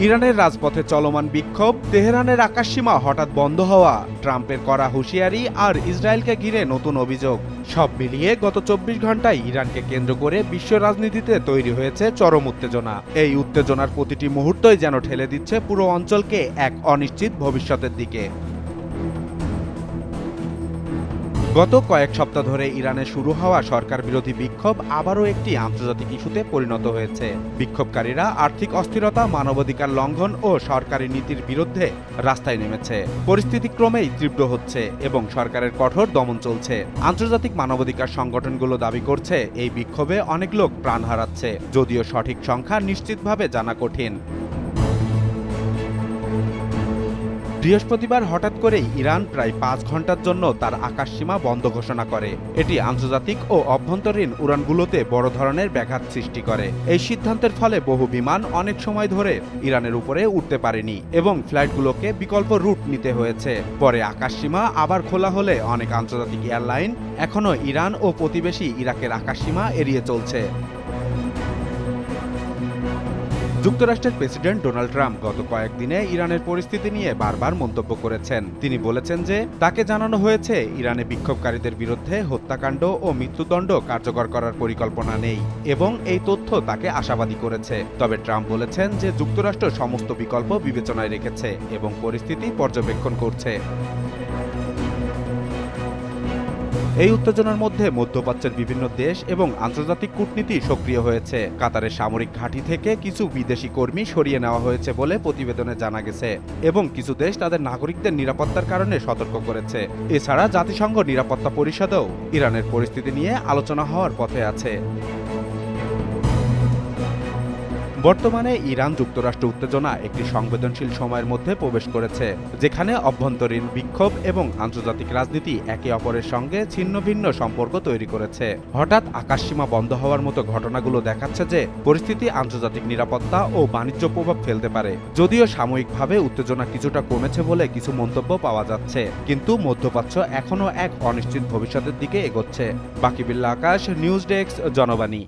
ইরানের রাজপথে চলমান বিক্ষোভ, তেহরানের আকাশসীমা হঠাৎ বন্ধ হওয়া, ট্রাম্পের কড়া হুঁশিয়ারি আর ইসরায়েলকে ঘিরে নতুন অভিযোগ, সব মিলিয়ে গত 24 ঘন্টায় ইরানকে কেন্দ্র করে বিশ্ব রাজনীতিতে তৈরি হয়েছে চরম উত্তেজনা। এই উত্তেজনার প্রতিটি মুহূর্তই যেন ঠেলে দিচ্ছে পুরো অঞ্চলকে এক অনিশ্চিত ভবিষ্যতের দিকে। গত কয়েক সপ্তাহ ধরে ইরানে শুরু হওয়া সরকার বিরোধী বিক্ষোভ আবারও একটি আন্তর্জাতিক ইস্যুতে পরিণত হয়েছে। বিক্ষোভকারীরা আর্থিক অস্থিরতা, মানবাধিকার লঙ্ঘন ও সরকারি নীতির বিরুদ্ধে রাস্তায় নেমেছে। পরিস্থিতি ক্রমেই তীব্র হচ্ছে এবং সরকারের কঠোর দমন চলছে। আন্তর্জাতিক মানবাধিকার সংগঠনগুলো দাবি করছে এই বিক্ষোভে অনেক লোক প্রাণ হারাচ্ছে, যদিও সঠিক সংখ্যা নিশ্চিতভাবে জানা কঠিন। বৃহস্পতিবার হঠাৎ করেই ইরান প্রায় 5 ঘন্টার জন্য তার আকাশসীমা বন্ধ ঘোষণা করে। এটি আন্তর্জাতিক ও অভ্যন্তরীণ উড়ানগুলোতে বড় ধরনের ব্যাঘাত সৃষ্টি করে। এই সিদ্ধান্তের ফলে বহু বিমান অনেক সময় ধরে ইরানের উপরে উঠতে পারেনি এবং ফ্লাইটগুলোকে বিকল্প রুট নিতে হয়েছে। পরে আকাশসীমা আবার খোলা হলে অনেক আন্তর্জাতিক এয়ারলাইন এখনও ইরান ও প্রতিবেশী ইরাকের আকাশসীমা এড়িয়ে চলছে। যুক্তরাষ্ট্রের প্রেসিডেন্ট ডোনাল্ড ট্রাম্প গত কয়েকদিনে ইরানের পরিস্থিতি নিয়ে বারবার মন্তব্য করেছেন। তিনি বলেছেন যে তাকে জানানো হয়েছে ইরানে বিক্ষোভকারীদের বিরুদ্ধে হত্যাকাণ্ড ও মৃত্যুদণ্ড কার্যকর করার পরিকল্পনা নেই এবং এই তথ্য তাকে আশাবাদী করেছে। তবে ট্রাম্প বলেছেন যে যুক্তরাষ্ট্র সমস্ত বিকল্প বিবেচনায় রেখেছে এবং পরিস্থিতি পর্যবেক্ষণ করছে। এই উত্তেজনার মধ্যে মধ্যপ্রাচ্যের বিভিন্ন দেশ এবং আন্তর্জাতিক কূটনীতি সক্রিয় হয়েছে। কাতারের সামরিক ঘাঁটি থেকে কিছু বিদেশি কর্মী সরিয়ে নেওয়া হয়েছে বলে প্রতিবেদনে জানা গেছে এবং কিছু দেশ তাদের নাগরিকদের নিরাপত্তার কারণে সতর্ক করেছে। এছাড়া জাতিসংঘ নিরাপত্তা পরিষদেও ইরানের পরিস্থিতি নিয়ে আলোচনা হওয়ার পথে আছে। বর্তমানে ইরান যুক্তরাষ্ট্র উত্তেজনা একটি সংবেদনশীল সময়ের মধ্যে প্রবেশ করেছে, যেখানে অভ্যন্তরীণ বিক্ষোভ এবং আন্তর্জাতিক রাজনীতি একে অপরের সঙ্গে ছিন্ন ভিন্ন সম্পর্ক তৈরি করেছে। হঠাৎ আকাশসীমা বন্ধ হওয়ার মতো ঘটনাগুলো দেখাচ্ছে যে পরিস্থিতি আন্তর্জাতিক নিরাপত্তা ও বাণিজ্য প্রভাব ফেলতে পারে। যদিও সাময়িকভাবে উত্তেজনা কিছুটা কমেছে বলে কিছু মন্তব্য পাওয়া যাচ্ছে, কিন্তু মধ্যপ্রাচ্য এখনও এক অনিশ্চিত ভবিষ্যতের দিকে এগোচ্ছে। বাকিবিল্লাহ আকাশ, নিউজ ডেস্ক, জনবাণী।